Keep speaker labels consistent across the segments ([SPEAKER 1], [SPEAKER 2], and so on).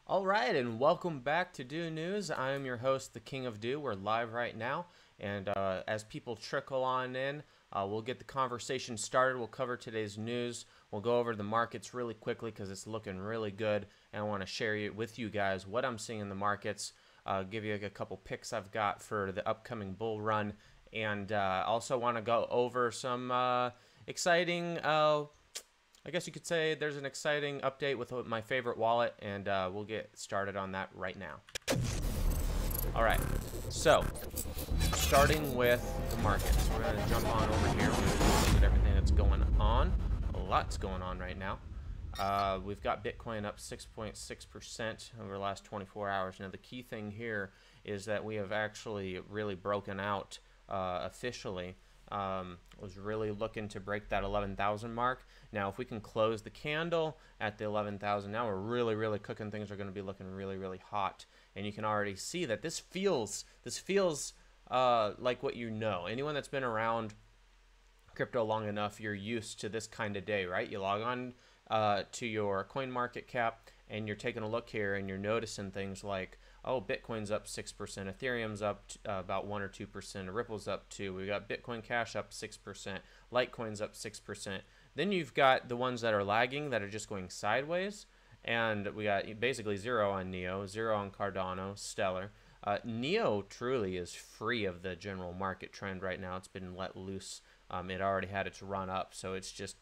[SPEAKER 1] All right, and welcome back to Do News. I am your host, the King of Do. We're live right now, and as people trickle on in, we'll get the conversation started. We'll cover today's news. We'll go over the markets really quickly because it's looking really good, and I want to share with you guys what I'm seeing in the markets. Give you a couple picks I've got for the upcoming bull run, and also want to go over some exciting. I guess you could say there's an exciting update with my favorite wallet, and we'll get started on that right now. All right, so starting with the markets, we're going to jump on over here. We're going to look at everything that's going on. A lot's going on right now. We've got Bitcoin up 6.6% over the last 24 hours. Now, the key thing here is that we have actually really broken out officially. Was really looking to break that 11,000 mark. Now, if we can close the candle at the 11,000, now we're really cooking. Things are going to be looking really hot, and you can already see that this feels like what you know. Anyone that's been around crypto long enough, you're used to this kind of day, right? You log on to your CoinMarketCap, and you're taking a look here, and you're noticing things like, oh, Bitcoin's up 6%, Ethereum's up about 1 or 2%, Ripple's up 2%, we got Bitcoin Cash up 6%, Litecoin's up 6%. Then you've got the ones that are lagging, that are just going sideways, and we got basically 0 on Neo, 0 on Cardano, Stellar. Neo truly is free of the general market trend right now. It's been let loose. It already had its run up, so it's just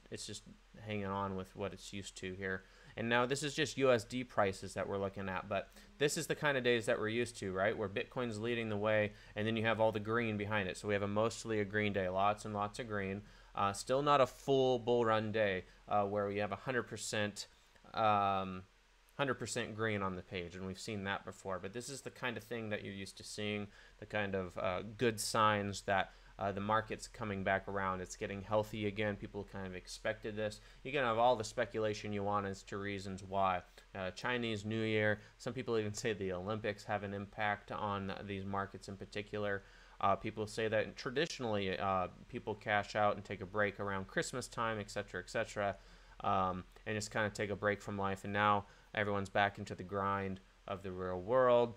[SPEAKER 1] hanging on with what it's used to here. And now this is just USD prices that we're looking at, but this is the kind of days that we're used to, right? Where Bitcoin's leading the way, and then you have all the green behind it. So we have mostly a green day, lots and lots of green. Still not a full bull run day where we have 100% green on the page, and we've seen that before. But this is the kind of thing that you're used to seeing, the kind of good signs that the market's coming back around. It's getting healthy again. People kind of expected this. You can have all the speculation you want as to reasons why. Chinese New Year, some people even say the Olympics have an impact on these markets in particular. People say that traditionally people cash out and take a break around Christmas time, etc., and just kind of take a break from life. And now everyone's back into the grind of the real world.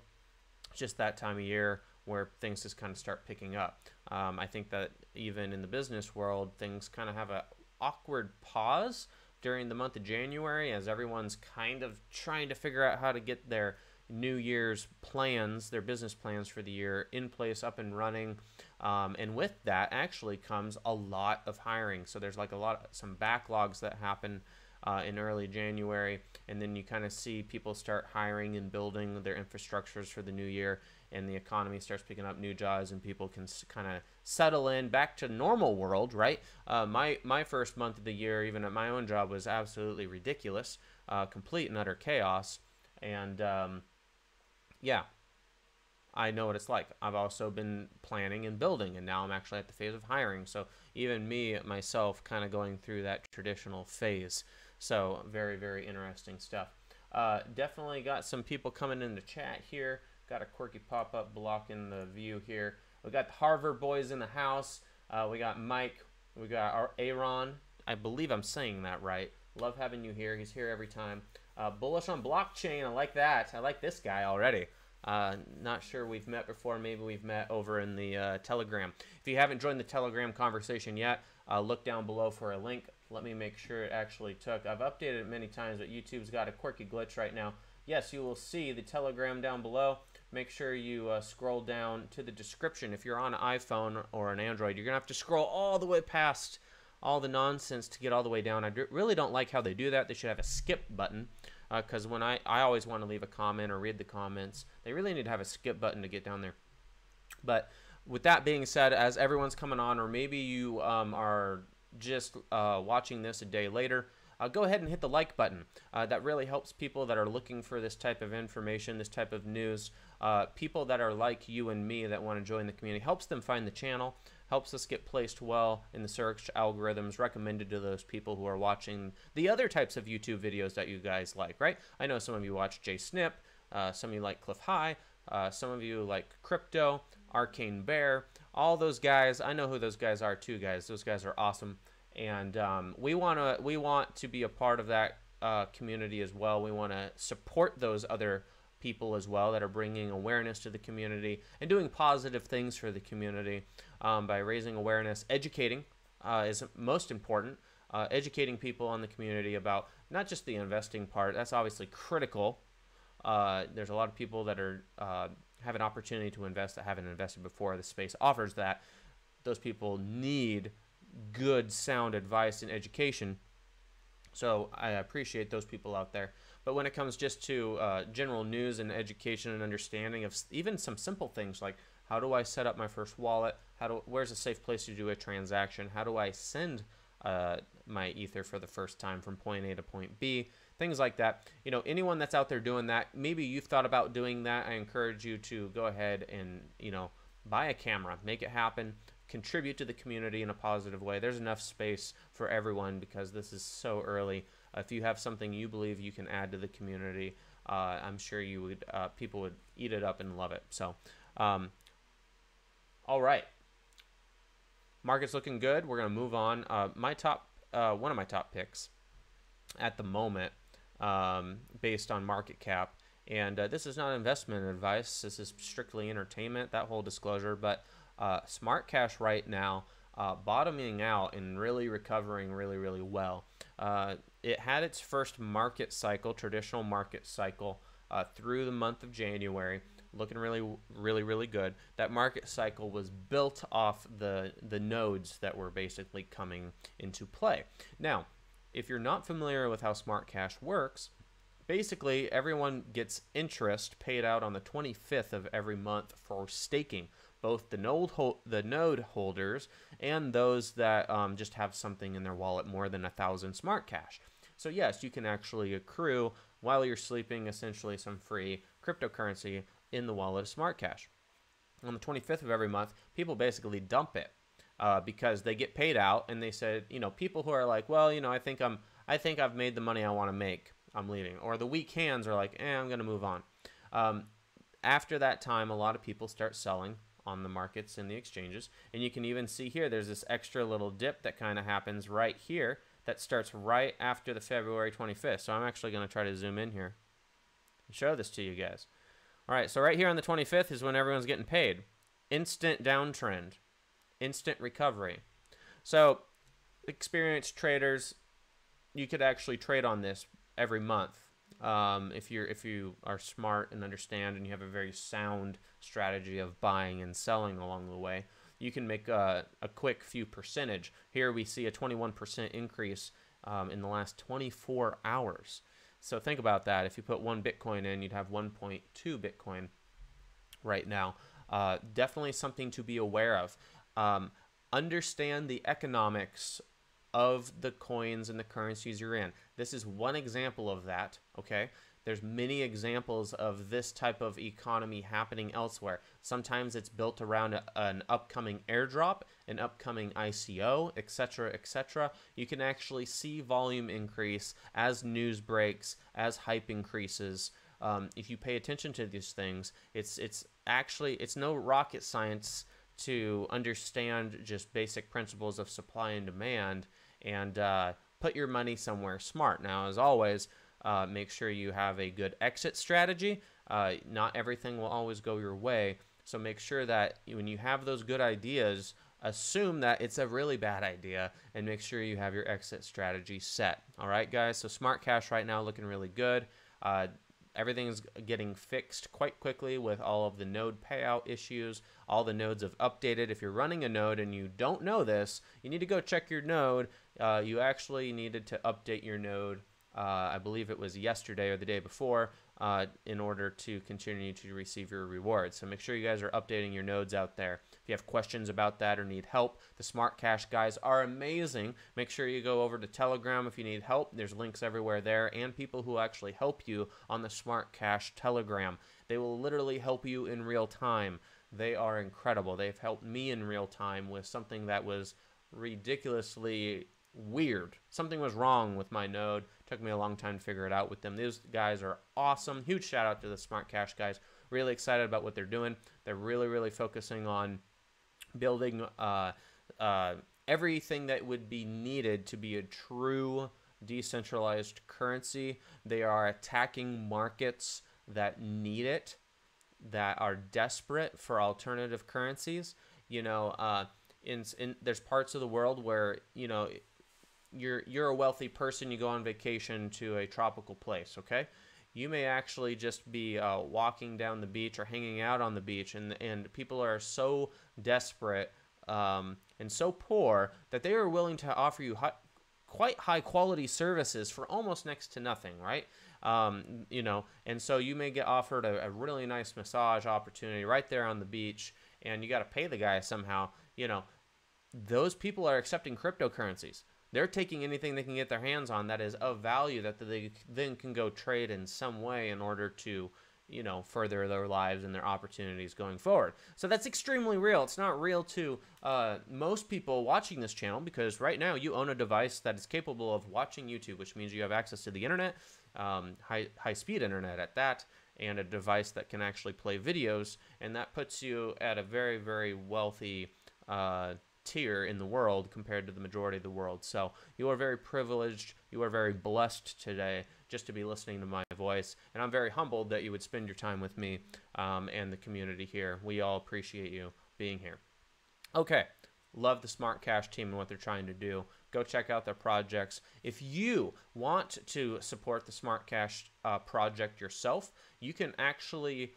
[SPEAKER 1] It's just that time of year where things just kind of start picking up. I think that even in the business world, things kind of have an awkward pause during the month of January as everyone's kind of trying to figure out how to get their New Year's plans, their business plans for the year in place, up and running. And with that actually comes a lot of hiring. So there's like some backlogs that happen in early January, and then you kind of see people start hiring and building their infrastructures for the new year, and the economy starts picking up new jobs, and people can kind of settle in back to normal world, right? My first month of the year, even at my own job, was absolutely ridiculous, complete and utter chaos, and yeah, I know what it's like. I've also been planning and building, and now I'm actually at the phase of hiring. So even me, myself, kind of going through that traditional phase. So very interesting stuff. Definitely got some people coming in the chat here. Got a quirky pop-up blocking the view here. We got the Harvard boys in the house. We got Mike. We got our Aaron. I believe I'm saying that right. Love having you here. He's here every time. Bullish on blockchain. I like that. I like this guy already. Not sure we've met before. Maybe we've met over in the Telegram. If you haven't joined the Telegram conversation yet, look down below for a link. Let me make sure it actually took. I've updated it many times, but YouTube's got a quirky glitch right now. Yes, you will see the Telegram down below. Make sure you scroll down to the description. If you're on an iPhone or an Android, you're going to have to scroll all the way past all the nonsense to get all the way down. I really don't like how they do that. They should have a skip button. Because when I always want to leave a comment or read the comments, they really need to have a skip button to get down there. But with that being said, as everyone's coming on, or maybe you are just watching this a day later, go ahead and hit the like button. That really helps people that are looking for this type of information, this type of news. People that are like you and me that want to join the community, helps them find the channel, helps us get placed well in the search algorithms, recommended to those people who are watching the other types of YouTube videos that you guys like, right? I know some of you watch Jay Snip, some of you like Cliff High, some of you like Crypto, Arcane Bear, all those guys. I know who those guys are too, guys. Those guys are awesome, and we want to be a part of that community as well. We want to support those other people as well that are bringing awareness to the community and doing positive things for the community by raising awareness. Educating is most important. Educating people on the community about not just the investing part. That's obviously critical. There's a lot of people that are have an opportunity to invest that haven't invested before. The space offers that. Those people need good, sound advice and education. So I appreciate those people out there. But when it comes just to general news and education and understanding of even some simple things like how do I set up my first wallet? Where's a safe place to do a transaction? How do I send my Ether for the first time from point A to point B? Things like that. You know, anyone that's out there doing that, maybe you've thought about doing that. I encourage you to go ahead and, you know, buy a camera, make it happen, contribute to the community in a positive way. There's enough space for everyone because this is so early. If you have something you believe you can add to the community, I'm sure you would. People would eat it up and love it. So, all right, market's looking good. We're gonna move on. One of my top picks at the moment, based on market cap, and this is not investment advice. This is strictly entertainment. That whole disclosure, but SmartCash right now, bottoming out and really recovering really well. It had its first market cycle, traditional market cycle, through the month of January, looking really good. That market cycle was built off the nodes that were basically coming into play. Now, if you're not familiar with how SmartCash works, basically everyone gets interest paid out on the 25th of every month for staking, both the node holders and those that just have something in their wallet more than 1,000 SmartCash. So yes, you can actually accrue while you're sleeping essentially some free cryptocurrency in the wallet of SmartCash. On the 25th of every month, people basically dump it because they get paid out, and they said, you know, people who are like, well, you know, I think I've made the money I want to make, I'm leaving. Or the weak hands are like, I'm going to move on. After that time, a lot of people start selling on the markets and the exchanges, and you can even see here there's this extra little dip that kind of happens right here that starts right after the February 25th. So I'm actually going to try to zoom in here and show this to you guys. All right, so right here on the 25th is when everyone's getting paid. Instant downtrend, instant recovery. So experienced traders, you could actually trade on this every month. If you are smart and understand and you have a very sound strategy of buying and selling along the way, you can make a quick few percentage. Here we see a 21% increase in the last 24 hours. So think about that. If you put 1 Bitcoin in, you'd have 1.2 Bitcoin right now. Definitely something to be aware of. Understand the economics of the coins and the currencies you're in. This is one example of that, okay? There's many examples of this type of economy happening elsewhere. Sometimes it's built around an upcoming airdrop, an upcoming ICO, etc., etc. You can actually see volume increase as news breaks, as hype increases. If you pay attention to these things, it's no rocket science to understand just basic principles of supply and demand and put your money somewhere smart. Now, as always, make sure you have a good exit strategy. Not everything will always go your way, so make sure that when you have those good ideas, assume that it's a really bad idea and make sure you have your exit strategy set. All right, guys, so SmartCash right now looking really good. Everything's getting fixed quite quickly with all of the node payout issues. All the nodes have updated. If you're running a node and you don't know this, you need to go check your node. You actually needed to update your node, I believe it was yesterday or the day before, in order to continue to receive your rewards. So make sure you guys are updating your nodes out there. If you have questions about that or need help, the SmartCash guys are amazing. Make sure you go over to Telegram if you need help. There's links everywhere there and people who actually help you on the SmartCash Telegram. They will literally help you in real time. They are incredible. They've helped me in real time with something that was ridiculously weird. Something was wrong with my node. Took me a long time to figure it out with them. These guys are awesome. Huge shout out to the SmartCash guys. Really excited about what they're doing. They're really focusing on building everything that would be needed to be a true decentralized currency. They are attacking markets that need it, that are desperate for alternative currencies. You know, there's parts of the world where, you know, you're a wealthy person, you go on vacation to a tropical place, okay? You may actually just be walking down the beach or hanging out on the beach, and people are so desperate and so poor that they are willing to offer you quite high quality services for almost next to nothing, right? You know, and so you may get offered a really nice massage opportunity right there on the beach, and you got to pay the guy somehow. You know, those people are accepting cryptocurrencies. They're taking anything they can get their hands on that is of value that they then can go trade in some way in order to, you know, further their lives and their opportunities going forward. So that's extremely real. It's not real to most people watching this channel, because right now you own a device that is capable of watching YouTube, which means you have access to the internet, high-speed internet at that, and a device that can actually play videos, and that puts you at a very, very wealthy tier in the world compared to the majority of the world. So you are very privileged, you are very blessed today just to be listening to my voice, and I'm very humbled that you would spend your time with me and the community here. We all appreciate you being here. Okay, love the SmartCash team and what they're trying to do. Go check out their projects. If you want to support the SmartCash project yourself, you can actually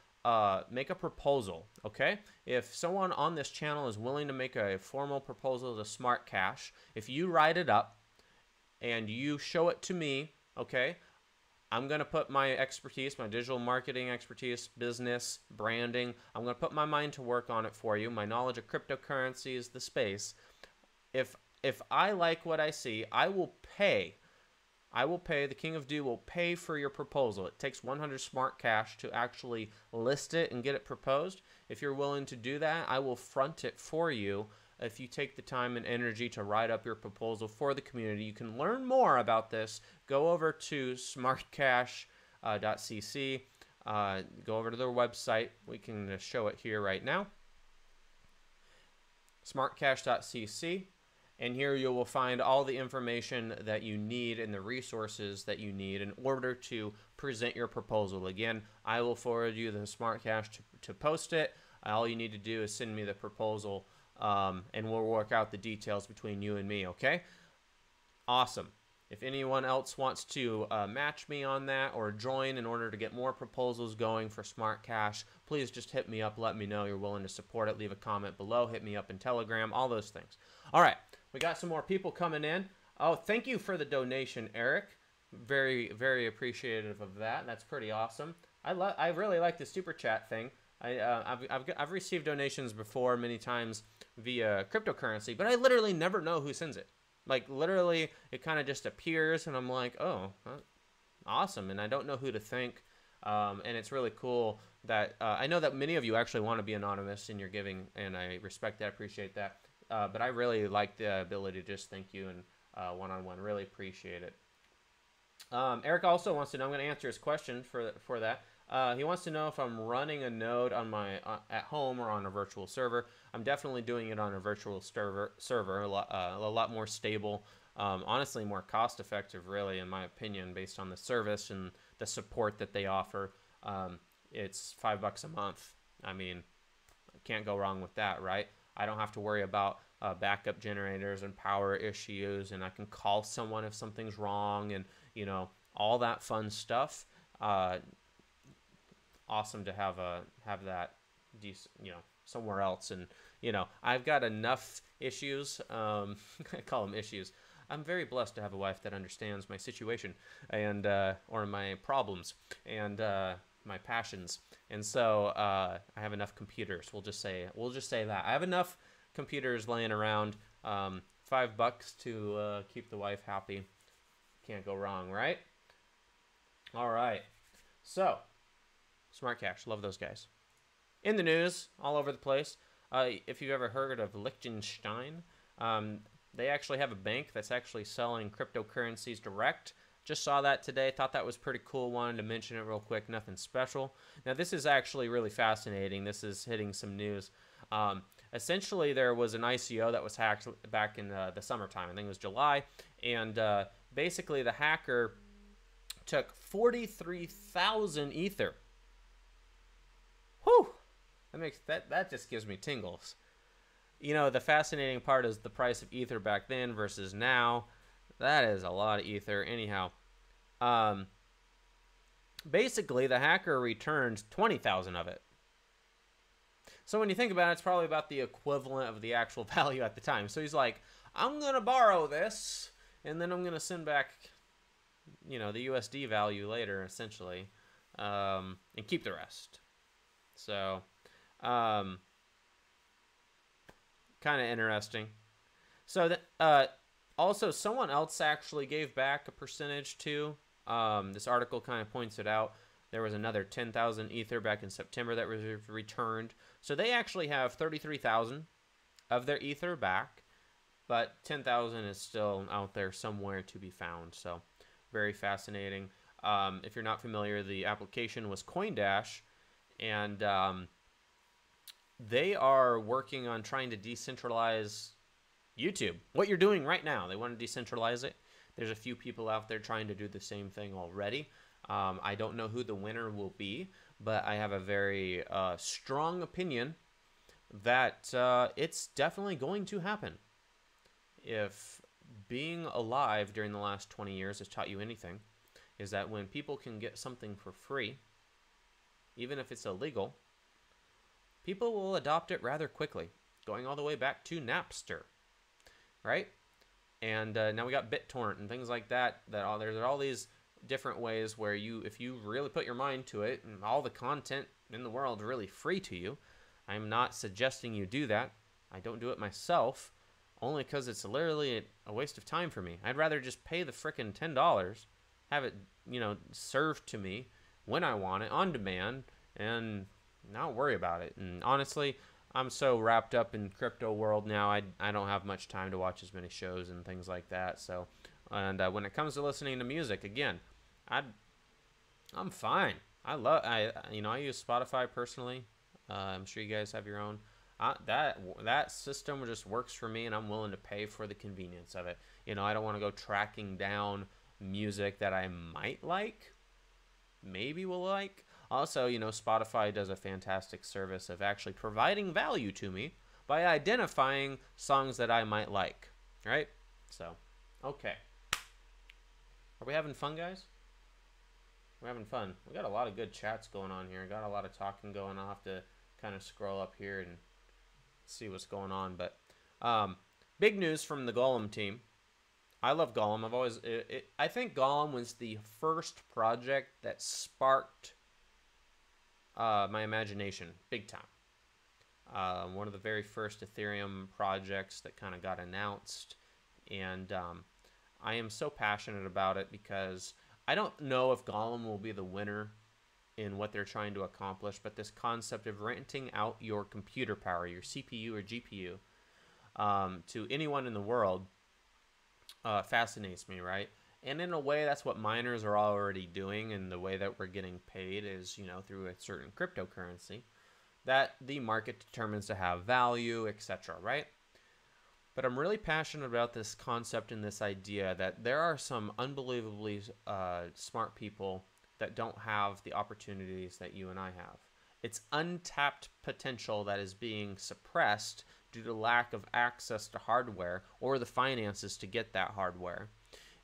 [SPEAKER 1] make a proposal, okay? If someone on this channel is willing to make a formal proposal to SmartCash, if you write it up and you show it to me, okay, I'm going to put my expertise, my digital marketing expertise, business, branding, I'm going to put my mind to work on it for you, my knowledge of cryptocurrencies, the space. If I like what I see, I will pay, the King of Do will pay for your proposal. It takes 100 SmartCash to actually list it and get it proposed. If you're willing to do that, I will front it for you. If you take the time and energy to write up your proposal for the community, you can learn more about this. Go over to smartcash.cc. Go over to their website. We can show it here right now. smartcash.cc. And here you will find all the information that you need and the resources that you need in order to present your proposal. Again, I will forward you the SmartCash to post it. All you need to do is send me the proposal, and we'll work out the details between you and me, okay? Awesome. If anyone else wants to match me on that or join in order to get more proposals going for SmartCash, please just hit me up. Let me know you're willing to support it. Leave a comment below. Hit me up in Telegram, all those things. All right. We got some more people coming in. Oh, thank you for the donation, Eric. Very, very appreciative of that. That's pretty awesome. I really like the super chat thing. I've received donations before many times via cryptocurrency, but I literally never know who sends it. Like literally, it kind of just appears, and I'm like, oh, awesome, and I don't know who to thank. And it's really cool that I know that many of you actually want to be anonymous in your giving, and I respect that, appreciate that. But I really like the ability to just thank you and one-on-one. Really appreciate it. Eric also wants to know, I'm going to answer his question for that. He wants to know if I'm running a node on my at home or on a virtual server. I'm definitely doing it on a virtual server, a lot more stable, honestly more cost-effective, really, in my opinion, based on the service and the support that they offer. It's $5 a month. I mean, can't go wrong with that, right? I don't have to worry about backup generators and power issues, and I can call someone if something's wrong, and you know, all that fun stuff. Awesome to have that decent, you know, somewhere else. And you know, I've got enough issues. I call them issues. I'm very blessed to have a wife that understands my situation and or my problems and my passions. And so I have enough computers. We'll just say that I have enough computers laying around. $5 to keep the wife happy. Can't go wrong, right? All right. So SmartCash, love those guys. In the news, all over the place. If you've ever heard of Liechtenstein, they actually have a bank that's actually selling cryptocurrencies direct. Just saw that today. Thought that was pretty cool. Wanted to mention it real quick. Nothing special. Now, this is actually really fascinating. This is hitting some news. Essentially, there was an ICO that was hacked back in the summertime. I think it was July. And basically the hacker took 43,000 ether. Whew! That just gives me tingles. You know, the fascinating part is the price of ether back then versus now. That is a lot of ether. Anyhow, basically the hacker returned 20,000 of it. So when you think about it, it's probably about the equivalent of the actual value at the time. So he's like, I'm going to borrow this, and then I'm going to send back, you know, the USD value later, essentially, and keep the rest. So, kind of interesting. So, also, someone else actually gave back a percentage too. This article kind of points it out. There was another 10,000 ether back in September that was returned. So they actually have 33,000 of their ether back, but 10,000 is still out there somewhere to be found. So very fascinating. If you're not familiar, the application was CoinDash, and they are working on trying to decentralize YouTube. What you're doing right now, they want to decentralize it. There's a few people out there trying to do the same thing already. I don't know who the winner will be, but I have a very strong opinion that it's definitely going to happen. If being alive during the last 20 years has taught you anything, is that when people can get something for free, even if it's illegal, people will adopt it rather quickly, going all the way back to Napster, right? And now we got BitTorrent and things like that. There's all these different ways where if you really put your mind to it, and all the content in the world is really free to you. I'm not suggesting you do that. I don't do it myself, only because it's literally a waste of time for me. I'd rather just pay the frickin' $10, have it, you know, served to me when I want it on demand, and not worry about it. And honestly, I'm so wrapped up in crypto world now, I don't have much time to watch as many shows and things like that. So, and when it comes to listening to music, again, I'm fine. I use Spotify personally. I'm sure you guys have your own. That system just works for me, and I'm willing to pay for the convenience of it. You know, I don't want to go tracking down music that I might like, maybe will like. Also, you know, Spotify does a fantastic service of actually providing value to me by identifying songs that I might like, right? So, okay. Are we having fun, guys? We're having fun. We got a lot of good chats going on here. Got a lot of talking going on. I'll have to kind of scroll up here and see what's going on. But big news from the Golem team. I love Golem. I think Golem was the first project that sparked my imagination big time. One of the very first Ethereum projects that kind of got announced, and I am so passionate about it because I don't know if Golem will be the winner in what they're trying to accomplish, but this concept of renting out your computer power, your CPU or GPU, to anyone in the world fascinates me, right? And in a way, that's what miners are already doing, and the way that we're getting paid is, you know, through a certain cryptocurrency that the market determines to have value, etc., right? But I'm really passionate about this concept and this idea that there are some unbelievably smart people that don't have the opportunities that you and I have. It's untapped potential that is being suppressed due to lack of access to hardware or the finances to get that hardware.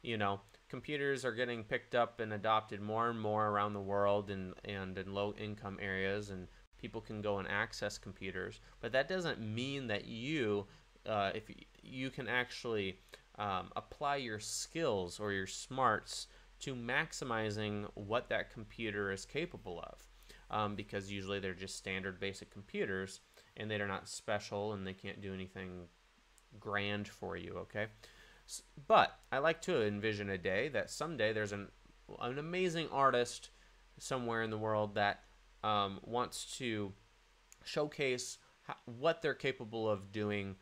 [SPEAKER 1] You know, computers are getting picked up and adopted more and more around the world and in low-income areas, and people can go and access computers. But that doesn't mean that if you can actually apply your skills or your smarts to maximizing what that computer is capable of, because usually they're just standard basic computers, and they're not special, and they can't do anything grand for you, okay? But I like to envision a day that someday there's an amazing artist somewhere in the world that wants to showcase what they're capable of doing,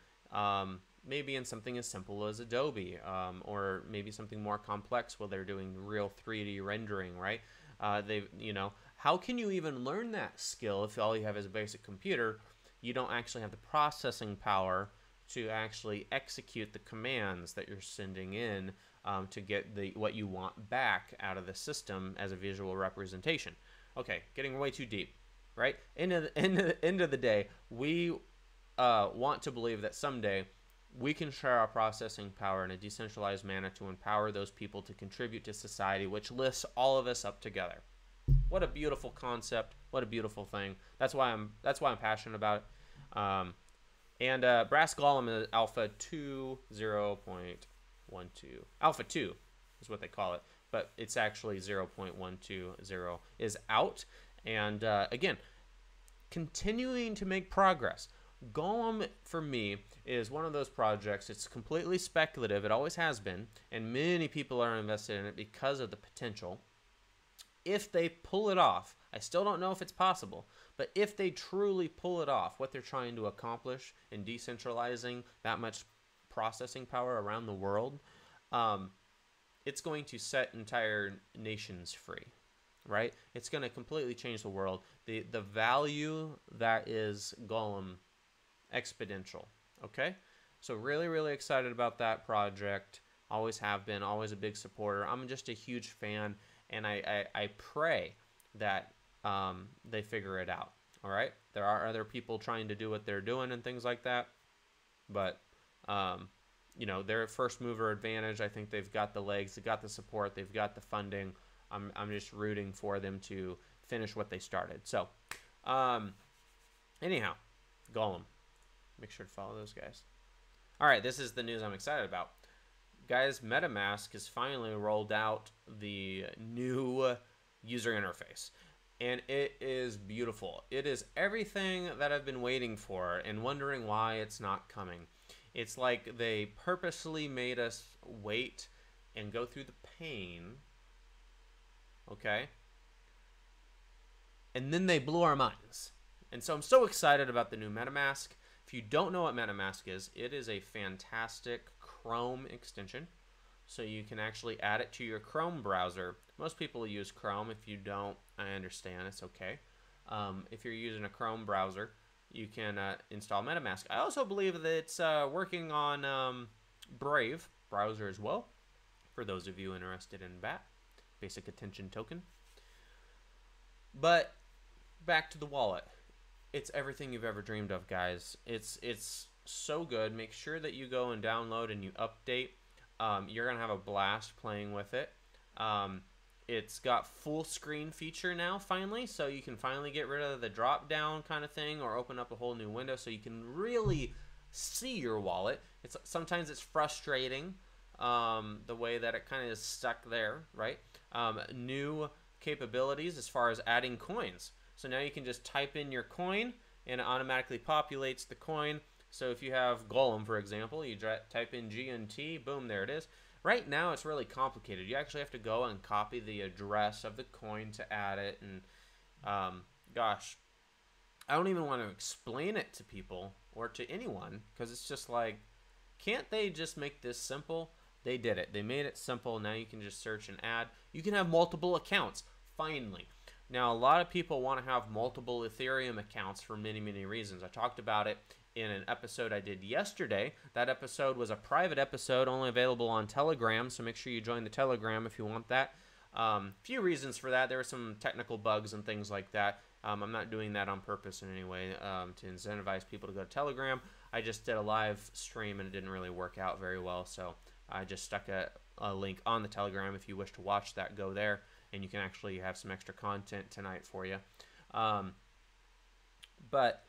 [SPEAKER 1] maybe in something as simple as Adobe, or maybe something more complex where they're doing real 3D rendering, right? How can you even learn that skill if all you have is a basic computer? You don't actually have the processing power to actually execute the commands that you're sending in to get what you want back out of the system as a visual representation. Okay, getting way too deep, right? End of the day, we want to believe that someday we can share our processing power in a decentralized manner to empower those people to contribute to society, which lifts all of us up together. What a beautiful concept! What a beautiful thing. That's why I'm passionate about it. Brass Golem is Alpha 2.0.12. Alpha 2 is what they call it, but it's actually 0.120 is out. And again, continuing to make progress. Golem, for me, is one of those projects. It's completely speculative. It always has been, and many people are invested in it because of the potential. If they pull it off, I still don't know if it's possible, but if they truly pull it off, what they're trying to accomplish in decentralizing that much processing power around the world, it's going to set entire nations free, right? It's going to completely change the world. The value that is Golem, exponential. Okay, so really, really excited about that project. Always have been, always a big supporter. I'm just a huge fan, and I pray that they figure it out. All right, there are other people trying to do what they're doing and things like that, but you know, their first mover advantage, I think they've got the legs, they've got the support, they've got the funding. I'm just rooting for them to finish what they started. So anyhow, Golem. Make sure to follow those guys. All right, this is the news I'm excited about. Guys, MetaMask has finally rolled out the new user interface, and it is beautiful. It is everything that I've been waiting for and wondering why it's not coming. It's like they purposely made us wait and go through the pain, okay? And then they blew our minds. And so I'm so excited about the new MetaMask. If you don't know what MetaMask is, it is a fantastic Chrome extension. So you can actually add it to your Chrome browser. Most people use Chrome. If you don't, I understand. It's okay. If you're using a Chrome browser, you can install MetaMask. I also believe that it's working on Brave browser as well, for those of you interested in BAT, Basic Attention Token. But back to the wallet. It's everything you've ever dreamed of, guys. It's so good. Make sure that you go and download and you update. You're going to have a blast playing with it. It's got full screen feature now, finally, so you can finally get rid of the drop down kind of thing or open up a whole new window so you can really see your wallet. Sometimes it's frustrating the way that it kind of is stuck there, right? New capabilities as far as adding coins. So now you can just type in your coin and it automatically populates the coin. So if you have Golem, for example, you type in GNT, boom, there it is. Right now it's really complicated. You actually have to go and copy the address of the coin to add it. And gosh, I don't even want to explain it to people or to anyone because it's just like, can't they just make this simple? They did it. They made it simple. Now you can just search and add. You can have multiple accounts, finally. Now, a lot of people want to have multiple Ethereum accounts for many, many reasons. I talked about it in an episode I did yesterday. That episode was a private episode, only available on Telegram, so make sure you join the Telegram if you want that. Few reasons for that. There were some technical bugs and things like that. I'm not doing that on purpose in any way to incentivize people to go to Telegram. I just did a live stream and it didn't really work out very well, so I just stuck a link on the Telegram. If you wish to watch that, go there. And you can actually have some extra content tonight for you. But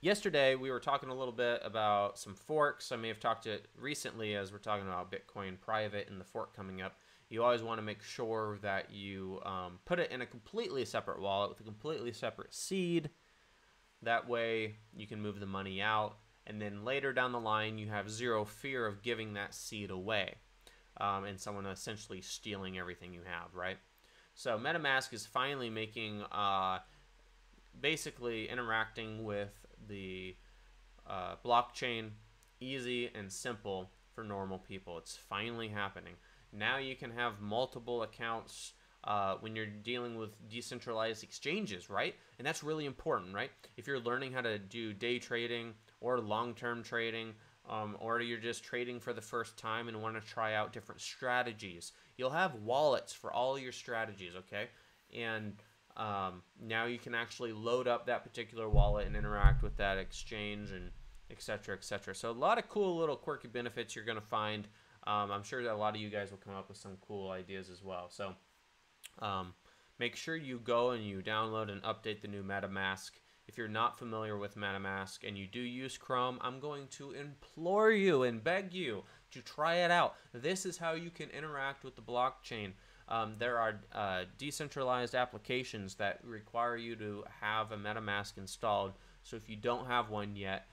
[SPEAKER 1] yesterday we were talking a little bit about some forks. I may have talked it recently as we're talking about Bitcoin private and the fork coming up. You always want to make sure that you put it in a completely separate wallet with a completely separate seed. That way you can move the money out. And then later down the line you have zero fear of giving that seed away. And someone essentially stealing everything you have, right? So MetaMask is finally making, basically interacting with the blockchain easy and simple for normal people. It's finally happening. Now you can have multiple accounts when you're dealing with decentralized exchanges, right? And that's really important, right? If you're learning how to do day trading or long-term trading, or you're just trading for the first time and want to try out different strategies. You'll have wallets for all your strategies, okay? And now you can actually load up that particular wallet and interact with that exchange and et cetera, et cetera. So a lot of cool little quirky benefits you're going to find. I'm sure that a lot of you guys will come up with some cool ideas as well. So make sure you go and you download and update the new MetaMask. If you're not familiar with MetaMask and you do use Chrome, I'm going to implore you and beg you to try it out. This is how you can interact with the blockchain. There are decentralized applications that require you to have a MetaMask installed. So if you don't have one yet,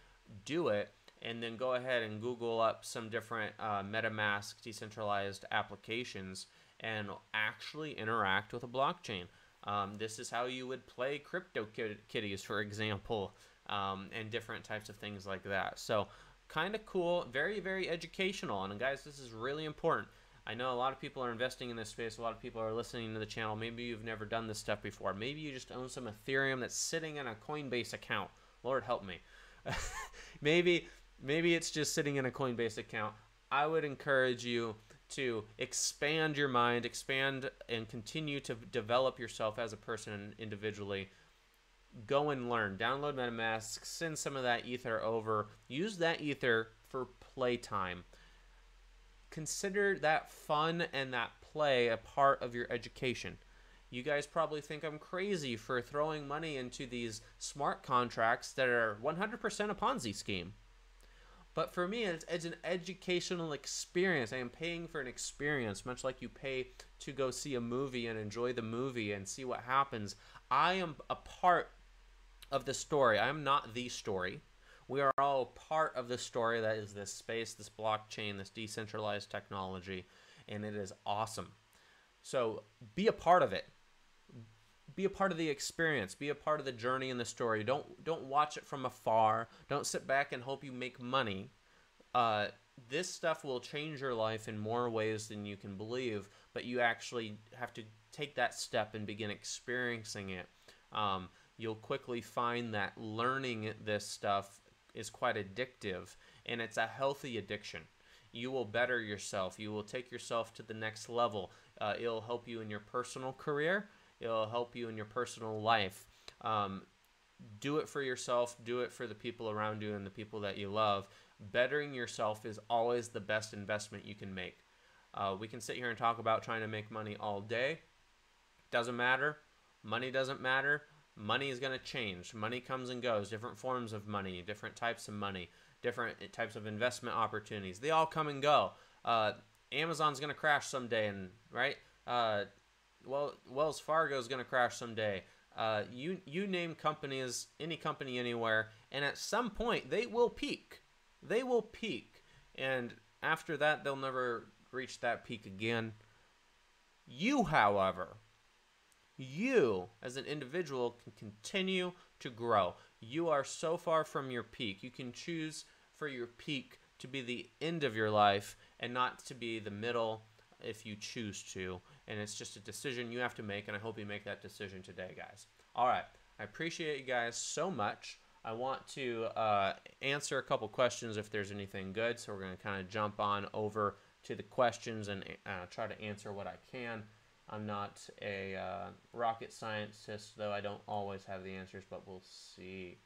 [SPEAKER 1] do it, and then go ahead and Google up some different MetaMask decentralized applications and actually interact with a blockchain. This is how you would play CryptoKitties, for example, and different types of things like that. So kind of cool, very, very educational. And guys, this is really important. I know a lot of people are investing in this space. A lot of people are listening to the channel. Maybe you've never done this stuff before. Maybe you just own some Ethereum that's sitting in a Coinbase account. Lord help me. maybe it's just sitting in a Coinbase account. I would encourage you to expand your mind, expand and continue to develop yourself as a person individually. Go and learn. Download MetaMask, send some of that Ether over. Use that Ether for playtime. Consider that fun and that play a part of your education. You guys probably think I'm crazy for throwing money into these smart contracts that are 100% a Ponzi scheme. But for me, it's an educational experience. I am paying for an experience, much like you pay to go see a movie and enjoy the movie and see what happens. I am a part of the story. I am not the story. We are all part of the story that is this space, this blockchain, this decentralized technology, and it is awesome. So be a part of it. Be a part of the experience. Be a part of the journey and the story. Don't watch it from afar. Don't sit back and hope you make money. This stuff will change your life in more ways than you can believe, but you actually have to take that step and begin experiencing it. You'll quickly find that learning this stuff is quite addictive, and it's a healthy addiction. You will better yourself. You will take yourself to the next level. It'll help you in your personal career. It'll help you in your personal life. Do it for yourself. Do it for the people around you and the people that you love. Bettering yourself is always the best investment you can make. We can sit here and talk about trying to make money all day. Doesn't matter. Money doesn't matter. Money is going to change. Money comes and goes. Different forms of money, different types of money, different types of investment opportunities. They all come and go. Amazon's going to crash someday, and right? Well, Wells Fargo is going to crash someday. You name companies, any company anywhere, and at some point they will peak. They will peak, and after that they'll never reach that peak again. You, however, you as an individual can continue to grow. You are so far from your peak. You can choose for your peak to be the end of your life and not to be the middle if you choose to. And it's just a decision you have to make, and I hope you make that decision today, guys. All right. I appreciate you guys so much. I want to answer a couple questions if there's anything good. So we're going to kind of jump on over to the questions and try to answer what I can. I'm not a rocket scientist, though I don't always have the answers, but we'll see.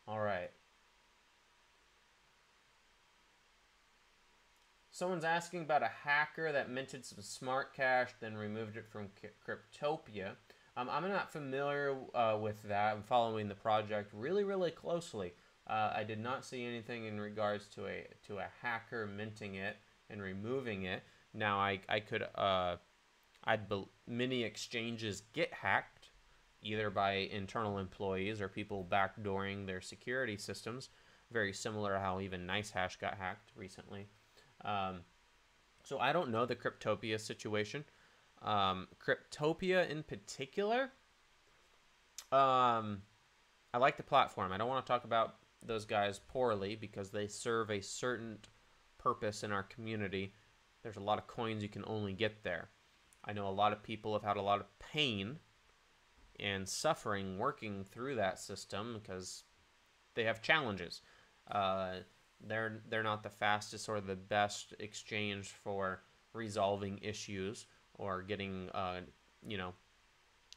[SPEAKER 1] All right. Someone's asking about a hacker that minted some SmartCash, then removed it from Cryptopia. I'm not familiar with that. I'm following the project really, really closely. I did not see anything in regards to a hacker minting it and removing it. Now, many exchanges get hacked, either by internal employees or people backdooring their security systems. Very similar to how even NiceHash got hacked recently. So I don't know the Cryptopia situation. Cryptopia in particular, I like the platform. I don't want to talk about those guys poorly because they serve a certain purpose in our community. There's a lot of coins you can only get there. I know a lot of people have had a lot of pain and suffering working through that system because they have challenges. They're not the fastest or the best exchange for resolving issues or getting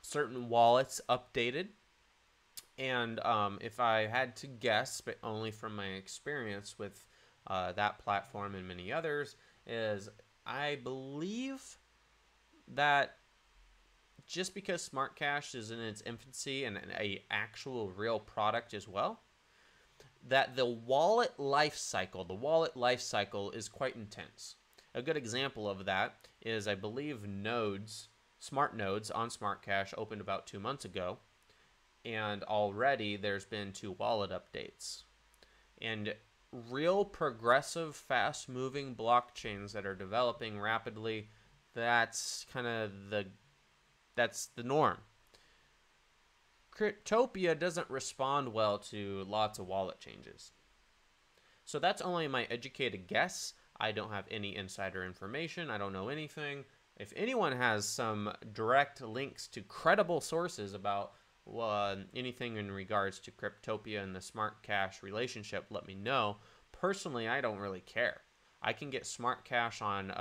[SPEAKER 1] certain wallets updated. And if I had to guess, but only from my experience with that platform and many others, is I believe that just because SmartCash is in its infancy and a actual real product as well, that the wallet life cycle is quite intense. A good example of that is, I believe, smart nodes on SmartCash opened about 2 months ago, and already there's been 2 wallet updates. And real progressive, fast-moving blockchains that are developing rapidly, that's kind of the norm. Cryptopia doesn't respond well to lots of wallet changes. So that's only my educated guess. I don't have any insider information. I don't know anything. If anyone has some direct links to credible sources about anything in regards to Cryptopia and the SmartCash relationship, let me know. Personally, I don't really care. I can get SmartCash on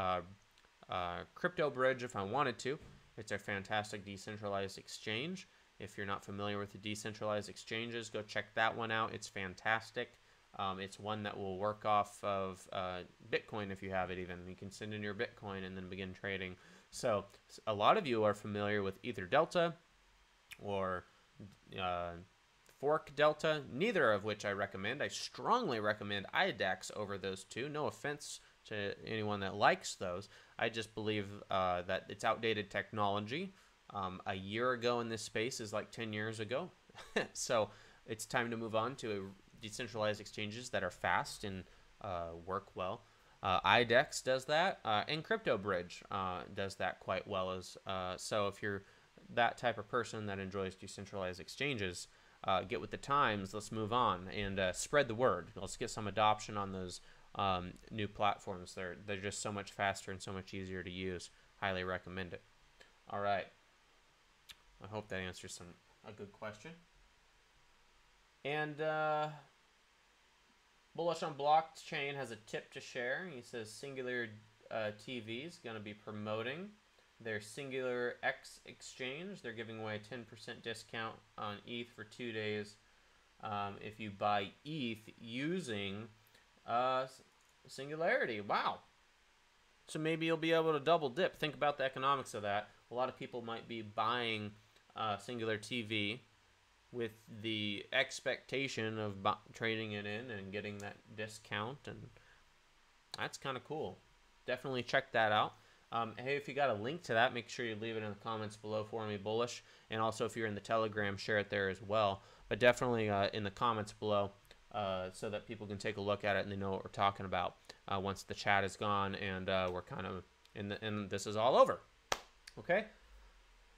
[SPEAKER 1] CryptoBridge if I wanted to. It's a fantastic decentralized exchange. If you're not familiar with the decentralized exchanges, go check that one out. It's fantastic. It's one that will work off of Bitcoin if you have it even. You can send in your Bitcoin and then begin trading. So a lot of you are familiar with either Delta or Fork Delta, neither of which I recommend. I strongly recommend IDEX over those two. No offense to anyone that likes those. I just believe that it's outdated technology. A year ago in this space is like 10 years ago. So it's time to move on to decentralized exchanges that are fast and work well. IDEX does that, and CryptoBridge does that quite well. So if you're that type of person that enjoys decentralized exchanges, get with the times. Let's move on and spread the word. Let's get some adoption on those new platforms. They're just so much faster and so much easier to use. Highly recommend it. All right. I hope that answers a good question. And Bullish on Blockchain has a tip to share. He says Singular TV is going to be promoting their Singular X exchange. They're giving away a 10% discount on ETH for 2 days if you buy ETH using Singularity. Wow. So maybe you'll be able to double dip. Think about the economics of that. A lot of people might be buying Singular TV with the expectation of trading it in and getting that discount, and that's kind of cool. Definitely check that out. Hey, if you got a link to that, make sure you leave it in the comments below for me, Bullish. And also, if you're in the Telegram, share it there as well. But definitely in the comments below so that people can take a look at it and they know what we're talking about once the chat is gone and we're kind of and this is all over. Okay?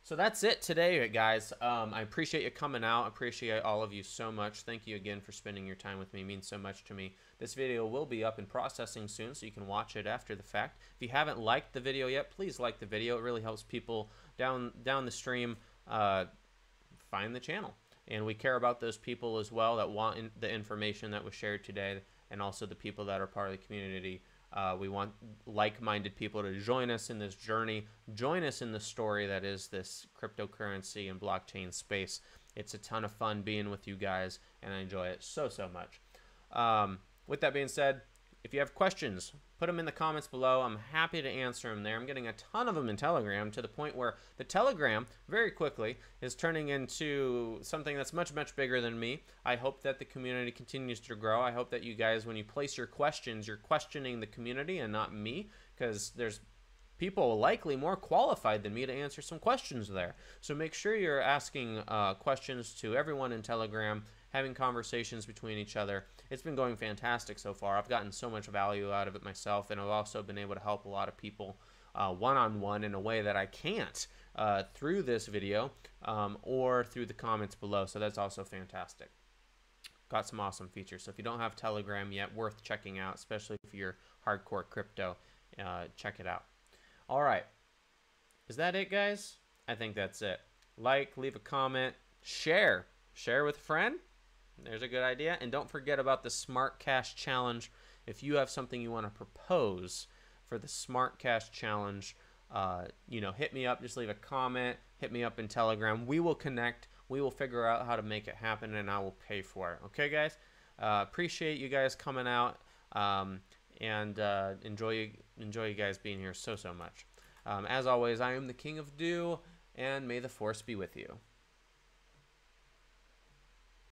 [SPEAKER 1] So that's it today, guys. I appreciate you coming out. I appreciate all of you so much. Thank you again for spending your time with me. It means so much to me. This video will be up and processing soon, so you can watch it after the fact. If you haven't liked the video yet, please like the video. It really helps people down the stream find the channel. And we care about those people as well that want the information that was shared today, and also the people that are part of the community. We want like-minded people to join us in this journey, join us in the story that is this cryptocurrency and blockchain space. It's a ton of fun being with you guys, and I enjoy it so much. With that being said, if you have questions, put them in the comments below. I'm happy to answer them there. I'm getting a ton of them in Telegram, to the point where the Telegram, very quickly, is turning into something that's much bigger than me. I hope that the community continues to grow. I hope that you guys, when you place your questions, you're questioning the community and not me, because there's people likely more qualified than me to answer some questions there. So make sure you're asking questions to everyone in Telegram, having conversations between each other. It's been going fantastic so far. I've gotten so much value out of it myself, and I've also been able to help a lot of people one-on-one in a way that I can't through this video or through the comments below. So that's also fantastic. Got some awesome features. So if you don't have Telegram yet, worth checking out, especially if you're hardcore crypto. Check it out. All right. Is that it, guys? I think that's it. Like, leave a comment, share with a friend. There's a good idea. And don't forget about the SmartCash challenge. If you have something you want to propose for the SmartCash challenge, hit me up. Just leave a comment. Hit me up in Telegram. We will connect. We will figure out how to make it happen, and I will pay for it. Okay, guys? Appreciate you guys coming out, and enjoy you guys being here so much. As always, I am the King of Do, and may the Force be with you.